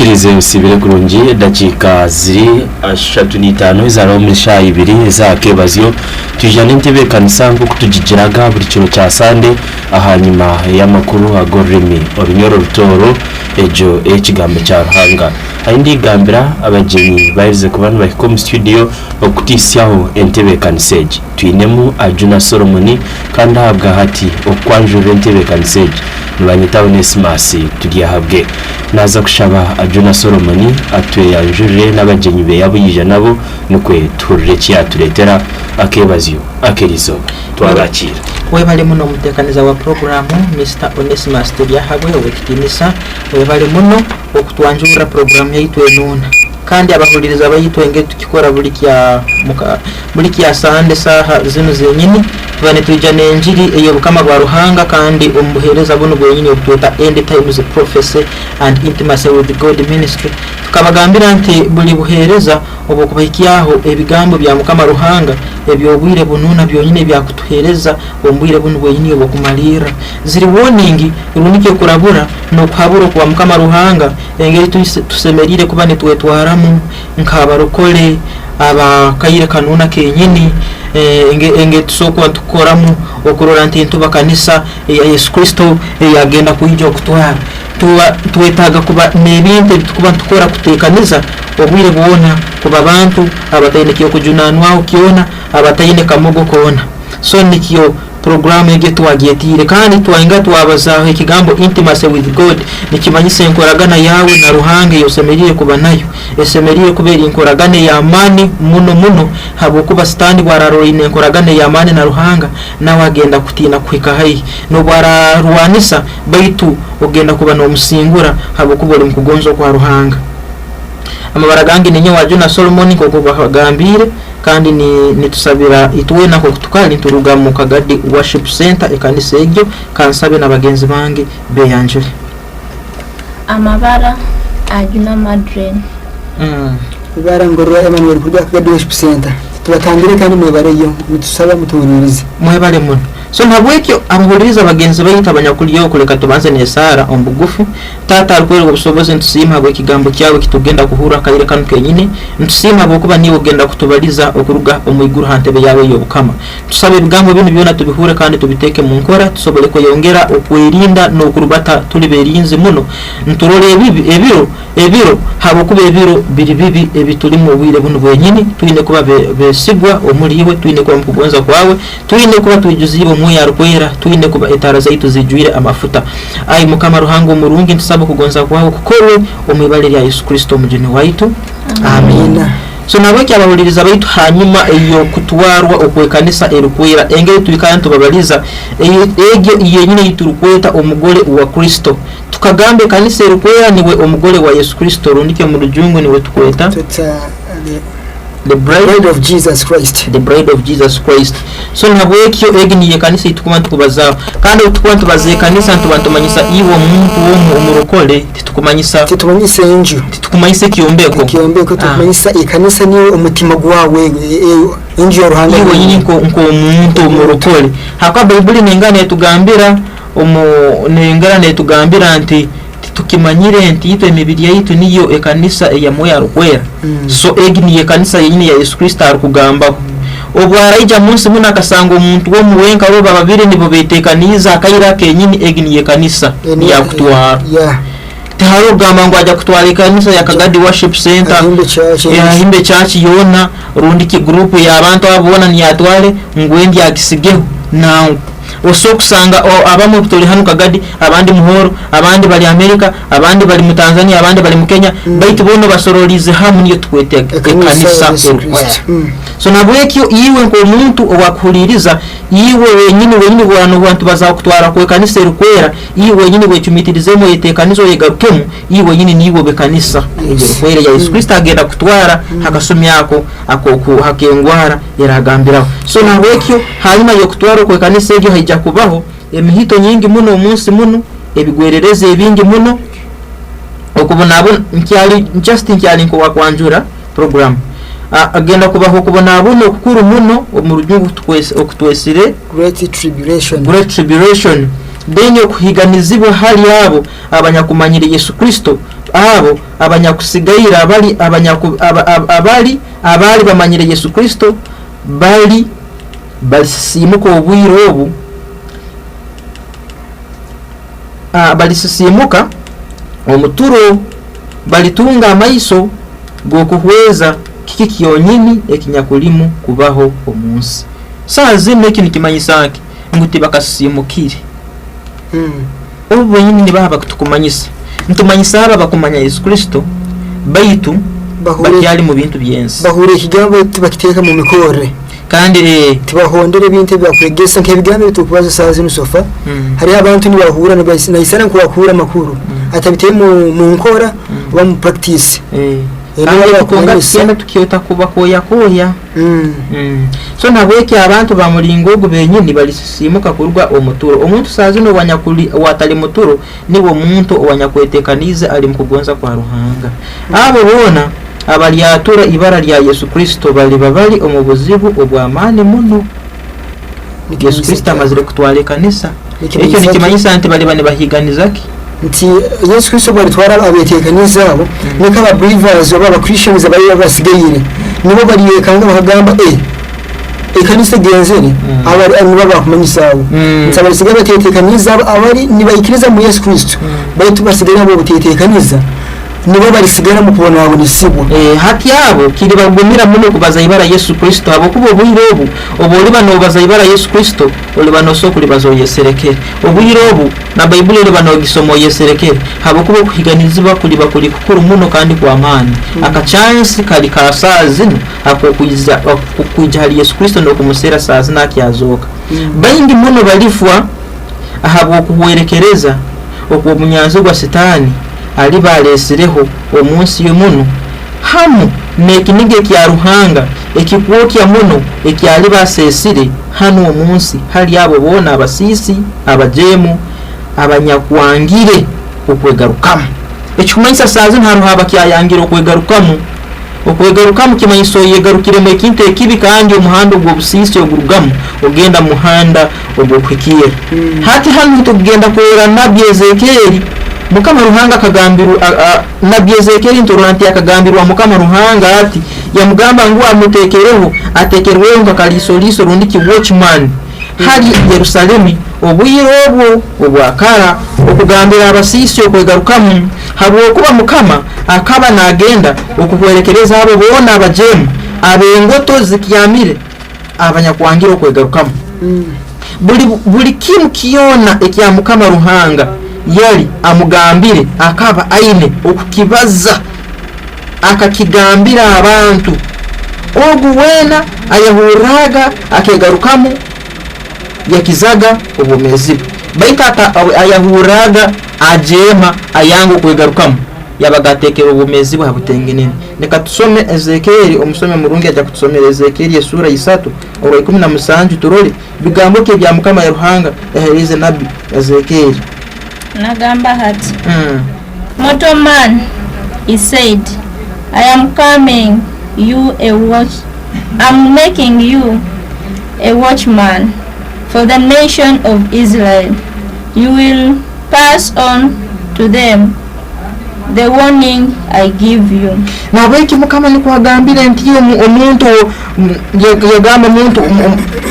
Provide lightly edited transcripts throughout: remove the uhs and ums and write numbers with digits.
tukirize usibire kurungi dakika ziri 35 izaro misha ibiri za kebazyo tujana intebe kanisa ngo kutugigiraga buri kiro cya sande ahanyuma y'amakuru agoremi orunyoro rutoro ejo ekigambo cya ruhanga ayindi gambira abagenyi bayize ku bantu bari mu studio okutisyaho entebe kaniseji twinemu Ajuna Solomoni kandi ahabwa hati okwanjura entebe kaniseji nibanyitaho Nesmasi tugiyahabwe naza kushaba Ajuna Solomoni atwe yanjurire n'abagenyi be yabuyije nabo nukwe turire cyaturetera akebazyo akerizo twabakira we bali muno mutekaniza wa programu Mr. Onesmus tugiyahabwe wekitinisa we bali muno okutwanjura programu yitwe nuna kandi abahuririza abayitwenge tukikora buri kya sande saha zino zenyini tubane tujane enjiri eyo bukama bwa ruhanga kandi umuhereza buno bwenyini obutota end times prophecy and intimacy with God ministry tukabagambira nti buli buhereza obukubahikiyaho ebigambo bya mukama ruhanga ebyo obwire bununa byonyine byakutuhereza ombwire buno bwenyini obukumalira ziri warning runike kurabura no kuhabura kwa mukama ruhanga engeri tusemerire kuba nitwetwaramu nkabarokole abakayire kanuna kenyini enge tusoko tukoramu okurora ntintu bakanisa ya Yesu Kristo yagenda kuyija okutwara tuwetaga kuba nebinte tukuba tukora kutekaniza obwire buona kuba abantu abatayine kiyo kujunanwa ukiona abatayine kamogo kona so nikiyo program yegetu wagietire kandi twainga twabazaho ikigambo intimacy with God nikimanyise inkoragana yawe na ruhange yosemerire kuba nayo esemerire kubera inkoragane ya amani muno habo kuba standi wararo ine inkoragane ya amani na ruhanga na wagenda kutina kwika hayi no bwararwanisa baitu ogenda kuba no musingura habo kubora mukugonzo kwa ruhanga amabaragangi ninyo Ajuna Solomoni koko bagambire kandi ni tusabira ituwe nako kutukali turuga mu Kagadi Worship Center ekanisa egyo kansabe nabagenzi bange beyanjure amabara Ajuna Madren ibara ngorora Emmanuel kujya Kagadi Worship Center tubatangire kandi mwebare yo mutusaba mutuburirize mwebare muno so nabwekyo abahuririza abagenzi bayita abanyakuliyo kureka tubanze nesara ombugufu tata alkwero obusoboze ntusima bwe kigambo cyawe kitugenda kuhura kayire kanu kenyine ntusima bwo kuba niwo genda kutubaliza okuruga omuyiguru hantebe yawe yobukama tusabe bigambo bino byona tubihure kandi tubiteke mu nkora tusobole ko yongera okwerinda no kurubata tuli berinze muno nturole ebiro habo kuba ebiro bibi ebituli mu bwire buno bwenyini twine kuba besigwa omuriwe twine kuba mukugonza kwawe twine kuba tujuzibo moya rukwera twine kuba etara zaitu zijuire amafuta ai mukama ruhango murungi ntusaba kugonza kwawe kukorwe omwibalira ya Yesu Kristo mujene waitu amina so nabaki abahuririza baitu hanyuma iyo kutwarwa okwekanisa erukwera engeri tubikantu babaliza egyo yenyine yiturukweta omugole wa Kristo tukagambe kanisa erukwera niwe omugole wa Yesu Kristo rundike mu rujungu niwe tukweta the bride of Jesus Christ so nabwekyo eginiye kanisa itukumantu kubaza kandi utukumantu baze kanisa ntubantumanyisa iwo muntu wo umurokole titukumanyisa enju titukumanyisa kiombeko tukumanyisa ikanisa niwe umutima gwawe enju yoruhanga iwo yini nko umuntu umurokole hakwa Bible nengane yatugambira nengana yatugambira nti tukimanyire nti ito emibiri yitu niyo ekanisa ya moya rukwera so eginiye kanisa yini ya Yesu Kristo arukugamba obwaraija munsi muna akasanga omuntu wo muwenka abo bababire nibo betekaniza akayira kenyini eginiye kanisa ya kutwara taharo gamba ngo ajya kutwara kanisa ya Kagadi Worship Center ya Himbe Church yona rundiki group ya abantu abona ni yatware ngwendi akisigeho na osokusanga abamo butoli hanu Kagadi abandi muhoro abandi bali Amerika abandi bali mu Tanzania abandi bali mu Kenya baitu bono basorolize hamwe niyo tukwete kanisa so nabwekyo iwe ngo umuntu owakuririza iwe wenyine abantu bazakutwara ku kanisa erukwera iwe wenyine wecumitirizemo yetekanizo yegarukemu iwe wenyine niwo be kanisa erukwera ya Yesu Kristo agenda kutwara hakasumi yako akoku hakengwara yaragambiraho so nabwekyo hanyuma yo kutwara ku kanisa egyo hajja kubaho emihito nyingi muno umunsi muno ebigwerereze ebingi muno okubona abo nkyali nko wakwanjura program agenda kubaho kubona abuno okukuru muno mu rujungu okutwesire great tribulation denyo kuhiganizibwa hali abo abanyakumanyira Yesu Kristo abo abanyakusigaira abali bamanyire Yesu Kristo bali balisimuka obwire obu balisimuka omuturo balitunga amaiso gokuhweza kiki kyonyini ekinyakulimu kubaho omunsi saa zino iki nikimanyisake nguti bakasimukire obu nyini nibaba kutukumanyisa ntumanyisa aba bakumanya Yesu Kristo baitu bakyali mu bintu byensi bahure ikigambo tubakiteka mu mikore kandi tubahondere ibintu byakwegesa nk'ebigambo bitukubaza saa zino sofa hari abantu ni bahura na isana kubakura makuru atabiteye mu nkora ba mu practice kandi tukiyota kuba koya so nabweke abantu bamulingo ogu benyini balisimuka kurwa omuturo omuntu saa zino watali muturo nibo muntu owanyakwetekanize ali mukugonza kwa Ruhanga abo bona abalyatura ibara lya Yesu Kristo bali omubuzibu obwamani muno Yesu Kristo amazire kutwale kanisa ekyo nikimanyisa nti bali bane bahiganizaki nti Yesu Kristo bari twara abetekaniza abo nika aba believers aba Christians abari basigaye nibo bari yekanga bakagamba ekanisa genzeri abari aniba bakumanyisa abo nsabari sigaye batetekaniza abari nibayikiriza mu Yesu Kristo bari tubasigaye abo batetekaniza nibo barisigara mu kubona abo nisibwa hati yabo kiri bagumira muno kubaza ibara Yesu Kristo abo kubo buyirobu oboli bano baza ibara Yesu Kristo oli bano soko libazo yeserekere obuyirobu na Bible oli bano gisomo yeserekere habo kubo kuhiganizibwa kuli bakuli kukuru muno kandi kwa amani aka chance kali ka saa zino akokujja hali Yesu Kristo ndo kumusera saa zina kyazoka bayindi muno balifwa ahabo kuwerekereza okwo munyanzo gwa Satani ali balesireho omunsi yomuno hamu nekinige kya Ruhanga ekikwokya muno ekyali basesire hano omunsi hali abo bona abasisi abajemu abanyakwangire okwegarukamu ekikumanyisa sazi ntaru haba kyayangire okwegarukamu kimanyiso yegarukire mu kintu ekibi kandi omuhanda ogwo busisi ogurugamu ogenda muhanda ogwokwikira hati hano tugenda kwera nabi Ezekieli Mukama Ruhanga kagambiru nabi Ezekieli ntoranti akagambirwa Mukama Ruhanga ati yamugamba ngo amutekereho atekerweho ngakalisoliso rundiki watchman hali Yerusalemu obuyirobwo obwakara okugambira abasisi okwegarukamu habo kuba Mukama akaba nagenda okukwerekereza abo bona abajemu abengoto zikyamire abanyakwangira okwegarukamu buli kimu kiyona ekya Mukama Ruhanga yali amugambire akaba aine okukibaza akakigambira abantu oguwena ayahuraga akegarukamu yakizaga obumezi baitata ayahuraga ajema ayango kwegarukamu yabagatekera obumezi bwa butengenene neka tusome Ezekieli omusome murungi ajja kutusomera Ezekieli esura 3 oro 17 turole bigambo ke bya Mukama Ruhanga eherize nabi Ezekieli Nagamba hati Mortal man, he said, I am coming you a watch. I'm making you a watchman for the nation of Israel. You will pass on to them the warning I give you. Na weki Mukama ni kuagambira ntiyo omuntu yagamba muntu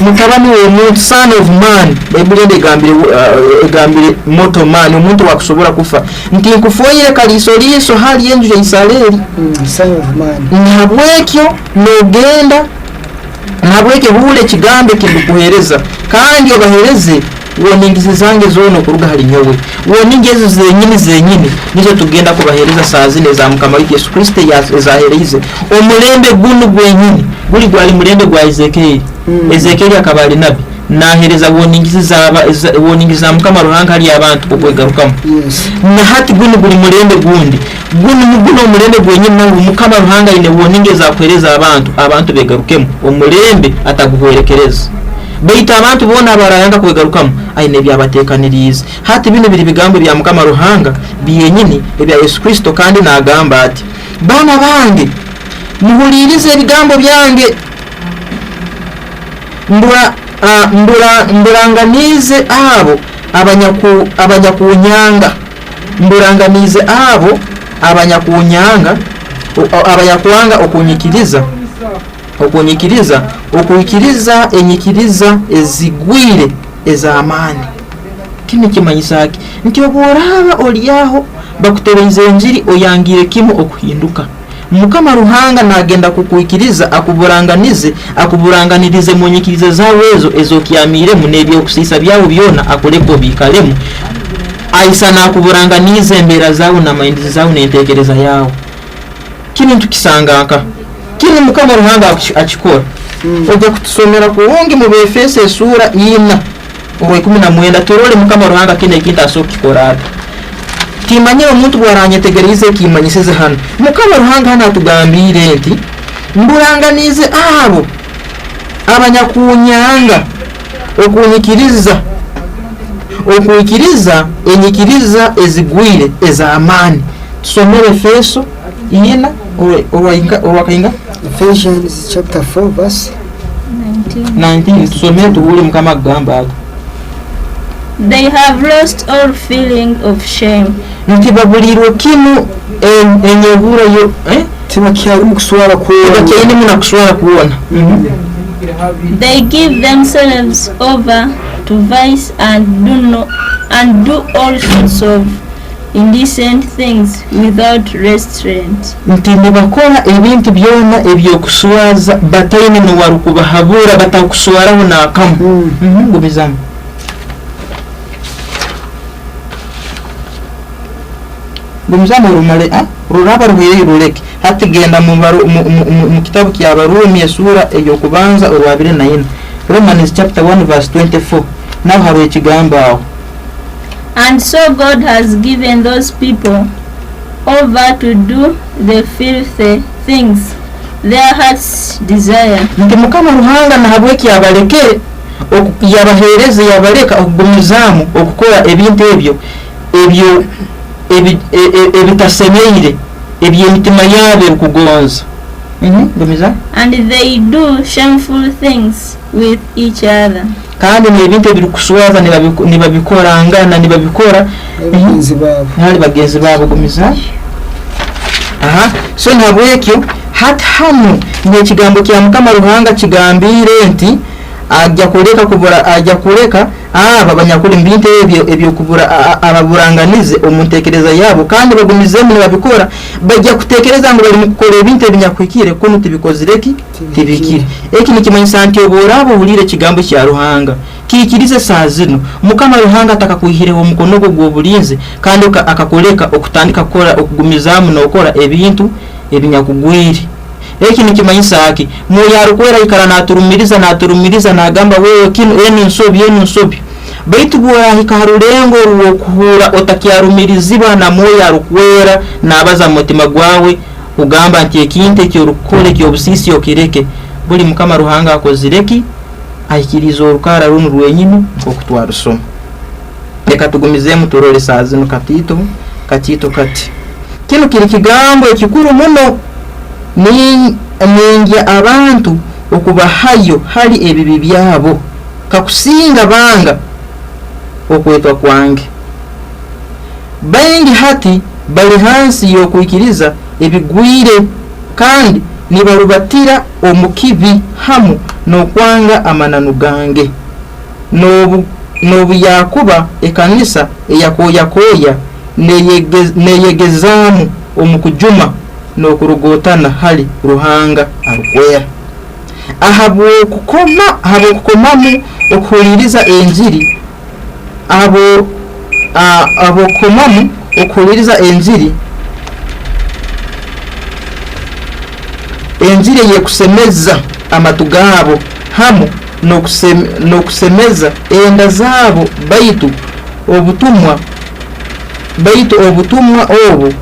mutabani w'omuntu son of man Bible egambire mortal man omuntu wakusobora kufa nti nkufoyire kalisoliso hali yenju ya Israeli son of man nabwekyo nogenda nabweke bule kigambe kidukuhereza kandi obahereze woningize zange zono kuruga hali nyowe woningize zenyini nizo tugenda kubahereza saa zine za Mukama Yesu Kristo yazahereze omulembe gunu gwenyini guli gwali mulembe gwa Ezekieli Ezekieli akabali nabi nahereza woningize za Mukama Ruhanga hali abantu okwegarukamu na hati gunu guli mulembe gundi gunu mulembe gwenyini na Mukama Ruhanga ine woningiza akwereza abantu begarukemu omulembe ataguherekereza Beita abantu bona barayanga kwegarukamu aine byabatekanirize hati bino biri bigambo bya Mukama Ruhanga biyenyini ebya Yesu Kristo kandi nagamba ati bana bange muhulirize ebigambo byange mbulanganize abo abanyakunyanga mburanganize abo abanyakunyanga abanyakuwanga okunyikiriza enyikiriza ezigwire ez'amaani. Kino kimanyisaki nti oboraba oliaho bakutereza enjiri oyangire kimu okuhinduka. Mukama Ruhanga nagenda kukuikiriza akuburanganirize mu nyikiriza zawe ezokyamiremu n'ebyokusisa byawe byona akoleko bikalemu aisa nakuburanganize embeera zawe n'amayindizi zawe n'entekereza yawe. Kino tukisangaka kino Mukama Ruhanga akikora. Ojja kutusomera kuwongi mu Befeso sura 4:19 turole Mukama Ruhanga kino ekintu asokikora. Timanye omuntu bwaranyetegereze kimanyisize hano. Mukama Ruhanga hano atugambire nti mburanganize abo abanyakunyanga okunyikiriza enyikiriza ezigwire ez'amaani. Tusomere Efeso 4 Ephesians chapter 4 verse 19. Tusomere tubule Mukama agamba. They have lost all feeling of shame. Nti babulirwe kimu enyebura yo tibakyali mu kuswala kuwona. They give themselves over to vice and do all sorts of indecent things without restraint. Nti nibakola ebintu byona ebyokuswaza batayine nowarukubahabura batakuswaraho n'akamu. Gumizamu. Gumzamu rumale ruraba ruheye ruleke hati genda mu kitabu kya Barumi sura eyokubanza olwabire na ina. Romans chapter 1 verse 24. Now have ekigamba. And so God has given those people over to do the filthy things their hearts desire. Nti Mukama Ruhanga nahabweki yabalekere yabahereze yabaleka okugumizamu okukola ebintu ebyo ebitasemeire ebyemitima yabe okugonza. And they do shameful things with each other. Kandi n'ebintu ebirukuswaza nibabikorangana nibabikora bagenzi babo gumiza. So nabwekyo hati hano n'ekigambo kya Mukama Ruhanga kigambire nti ajja kuleka aba banyakuri mbinte ebyo kubura ababuranganize omuntekereza yabo kandi bagumizemu nibabikora bajja kutekereza ngo bali mukora ebintu ebinyakwikire kuno tibikozireki tibikire. Eki nikimanyisa nti oborabo bulire kigambo kya Ruhanga kikirize saa zino Mukama Ruhanga atakakuhireho omukono gwo bulinze kandi akakoleka okutandika kola okugumizamu n'okora ebintu ebinyakugwire. Eki nikimanyisa haki moyo arukwera ikara naturumiriza nagamba wewe kino eni nsobi baitu bwa hikarulengo rukuhura otakyarumirizibwa na moyo arukwera nabaza mutima gwawe ugamba nti ekinte kyo rukole kyo busisi okireke buli Mukama Ruhanga akozireki aikirizo orukara runo rwenyine okutwarusoma. Leka tugumizemu turole saa zino katito kati kino kiri kigambo ekikuru muno ninja abantu okubahayo hali ebibi byabo kakusinga banga okwetwa kwange. Bengi hati bali hansi yokuikiriza ebigwire kandi nibarubatira omukibi hamu n'okwanga amananu gange n'obu yakuba ekanisa eyakoya neyegezamu omukujuma n'okurugotana hali Ruhanga arukwera. Ahabo kukomamu okuhuliriza enjiri abo komamu okuhuliriza enjiri yekusemeza amatu gabo hamu n'okusemeza enda zabo baitu obutumwa obu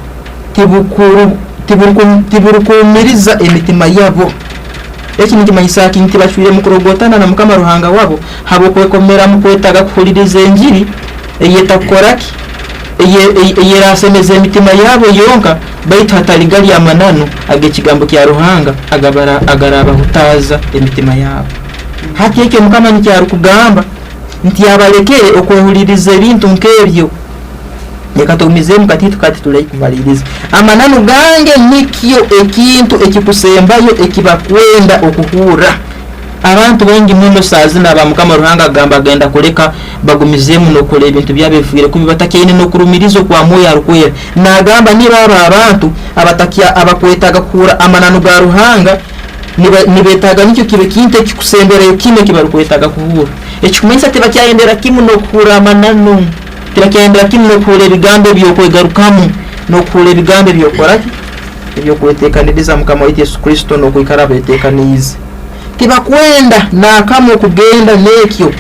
tiburukumiriza emitima yabo. Eki nikimanyisa nti bashwire mu kurogotana na Mukama Ruhanga wabo habo kwekomera mu kwetaga kuhuliriza enjiri eyetakoraki eyerasemeza emitima yabo yonka baitu hataligali amanano agekigambo kya Ruhanga agaraba hutaza emitima yabo. Hati eke Mukama nikyari kugamba nti abalekere okwehuliriza ebintu nk'ebyo. Leka tumizemu kati tulikumaliriza. Amananu gange nikyo ekintu ekikusembayo ekibakwenda okuhura. Abantu bengi muno sazina bamukama Ruhanga gamba genda kuleka bagumizemu nokola ebintu byabefuire kubi batakiine nokurumirizo kwa moyo arukwera. Nagamba niba abantu abatakia abakwetaga kuhura amananu ga Ruhanga nibetaga nicyo kibe kinte kikusemberayo kimwe kibarukwetaga kuhura. Ekikumanyisa tibakyaendera kimu nokuhura amananu. Tibakyaendera kimu nokuhura ebigambo byokwegarukamu nokuhura ebigambo byokoraki ebyokwetekaniriza mukama wa Yesu Kristo nokwikara betekanize. Tibakwenda nakamu okugenda nekyo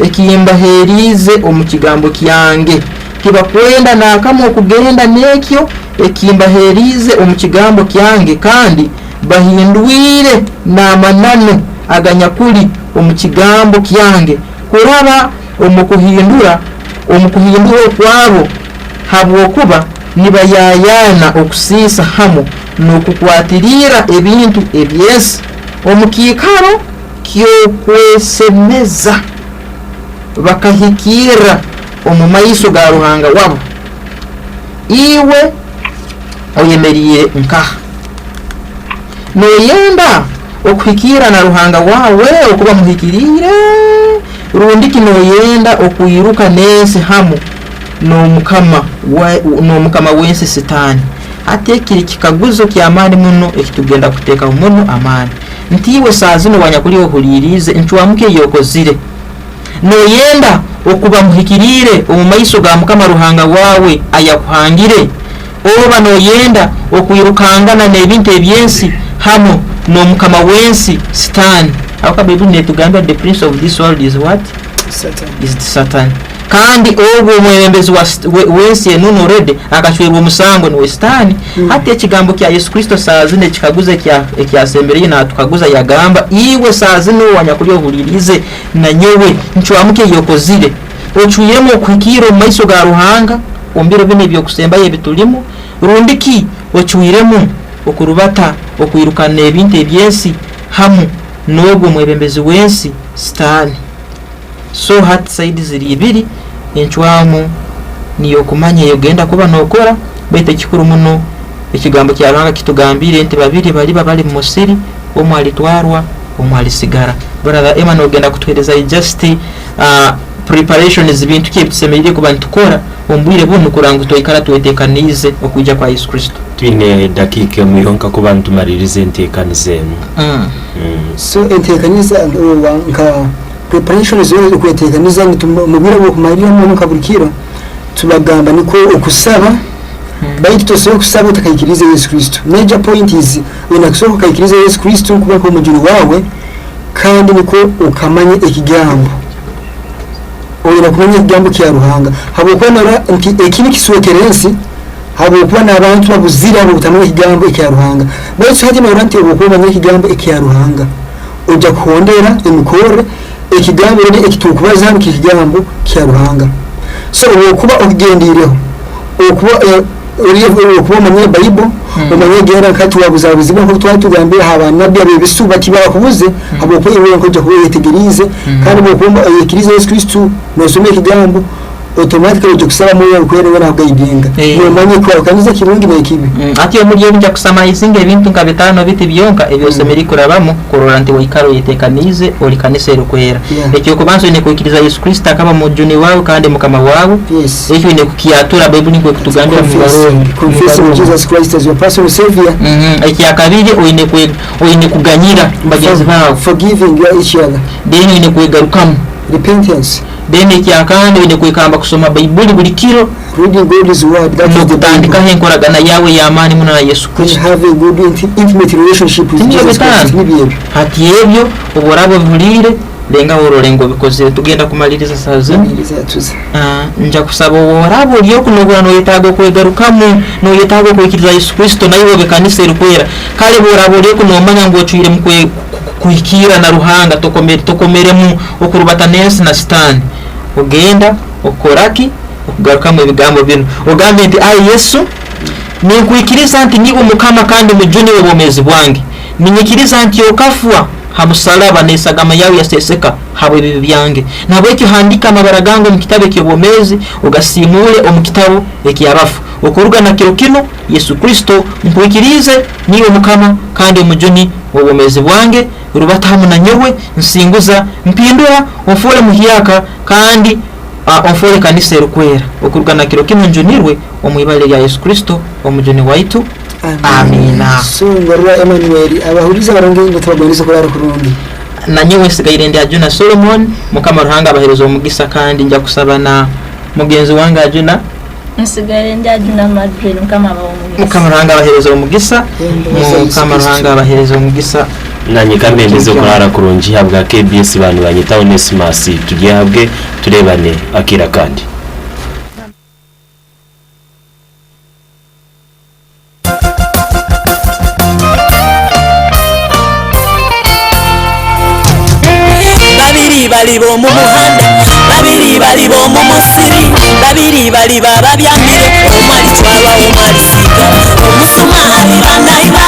ekimbaherize omu kigambo kyange. Tibakwenda nakamu okugenda nekyo ekimbaherize omu kigambo kyange kandi bahindwire n'amananu aganyakuli omu kigambo kyange. Kuraba omukuhindura kwabo habwokuba nibayayana okusiisa hamu n'okukwatirira ebintu ebyesi omukikaro kyokwesemeza bakahikira omu maiso ga Ruhanga wabo. Iwe oyemeriye nkaha noyenda okuhikira na Ruhanga wawe okuba muhikirire rundiki noyenda okuyiruka nesi hamu n'omukama wensi Sitani. Atekiri kikaguzo ky'amaani muno ekitugenda kuteeka muno amaani. Ntiwe sazino wanyakuli ohulirize nchwamuke yokozire noyenda okuba muhikirire omu maiso ga mukama Ruhanga wawe ayakuhangire oba noyenda okuyirukangana n'ebintu ebyensi hamu n'omukama wensi Sitani. Aka Bible netugamba the prince of this world is what? Satan. Is Satan. Kandi ogwo omwebembezi wensi enuno rede akachwirwa omusango ni Sitani. Hati ekigambo kya Yesu Kristo sazine kikaguza ekyasembereye na tukaguza yagamba iwe sazino wanyakuli ohulirize na nyowe nchwamuke yokozire ochuyemo okuhikira omu maiso ga Ruhanga ombiro bine byokusembayo ebitulimu rundiki ochuyiremu okurubata okuyirukana ebintu ebyensi hamu n'ogwo mwebembezi wensi Sitani. So hati saidi ziri ibiri enchwamu niyo kumanya yogenda kuba nokora bete kikuru muno ekigambo kya Ruhanga kitugambire nti babiri bali mu musiri omwe alitwarwa omwe alisigara. Brother Emmanuel ogenda kutuhereza just preparations bintu kyebisemerire kuba ntukora ombwire buno kuranga toikara twetekanize okujja kwa Yesu Kristo. Twine dakika muyonka kuba ntumaririze entekanizemu. So entekaniza nka preparations zo kwetekaniza mubira bwo kumarira mu kaburikiro tubagamba niko okusaba baitu tosoko kusaba utakayikiriza Yesu Kristo. Major point is unakusoko kayikiriza Yesu Kristo kuba ko mujuru wawe kandi niko ukamanye ekigambo oyina kumenya ekigambo kya Ruhanga habokwana nti ekini kiswekerensi habokwana abantu babuzira abo butamenya ekigambo kya Ruhanga baitu hati no ranti obukomanya ekigambo kya Ruhanga ojja kuhondera emikore ekigambo ne ekitukubaza nkikigambo kya Ruhanga. So okuba okugendireho okuba okuba manye Bible omanye gera kati wabuzabuzibwa ko twatugambira abanabya bebisuba kibakubuze abo ko iwe nkoje ko yetegerize kandi bokumba yekirize Yesu Kristo nosome ekigambo automatically ujya kusaba muri ukwere wena bwayidinga nomanye ko kaniza kirungi na ikibi ati yo muri yebinja kusama izinga ebintu nka bitano biti byonka ebyose meri kurabamo korora nti wikaro yetekanize oli kanisa erukwera ekyo kubanzo ne kwikiriza Yesu Kristo akaba mujuni wawe kandi mukama wawe ekyo ne kukiatura Bible nikwe kutugambira mu Baroma confess Jesus Christ as your personal savior ekyo akabiri oyine kuganyira bagenzi bawe forgiving each other then oyine kwegarukamu repentance then ekyakandi oyine kwekamba kusoma Bible buli kiro reading God's word that is the tandika henkoragana yawe yamani muna na Yesu Kristo have a good intimate relationship with Jesus Christ. Hati ebyo oborabo bulire lenga orolengo bikoze tugenda kumaliriza saza nja kusaba oborabo lyo kunogura no yetago kwegarukamu no yetago kwikiriza Yesu Kristo nayo bekanisa erukwera kale borabo lyo kunomanya ngo chuire mukwe kuhikira na Ruhanga tokomeremu okurubata nesi na Sitani ogenda okoraki okugarukamu ebigambo bino ogambe nti Yesu ninkwikiriza nti niwo mukama kandi mujuni w'obomezi bwange ninyikiriza nti okafwa hamusalaba nesagama yawe yaseseka habwe bibi byange nabwe kihandika amabara gango mu kitabe ky'obomezi ugasimule omu kitabo ekiyabafu okuruga na kiro kino Yesu Kristo nkwikirize niwe mukama kandi omujuni w'obomezi bwange rubatamu na nyewe nsinguza mpindura ofole muhiyaka kandi ofole kanisa erukwera okuruga na kiro kino njunirwe omwibale lya Yesu Kristo omujuni waitu amina. Sungorwa Emmanuel abahuriza baronge ngo tubagonize kurara kurundi na nyewe sigaire ndi Ajuna Solomon mukama ruhanga abaherezo omugisa kandi njya kusaba na mugenzi wange Ajuna nsigaire ndi Ajuna Madrid mukama ruhanga abaherezo omugisa mukama ruhanga abaherezo omugisa nanye kandi ndeze kurara kurungi habwa KBS bantu banyita Onesimus tugihabwe turebane akira kandi bali bo mu muhanda babiri bali bo mu musiri babiri bali baba byamire omwali twalwa omwali sika omusuma ali banaiba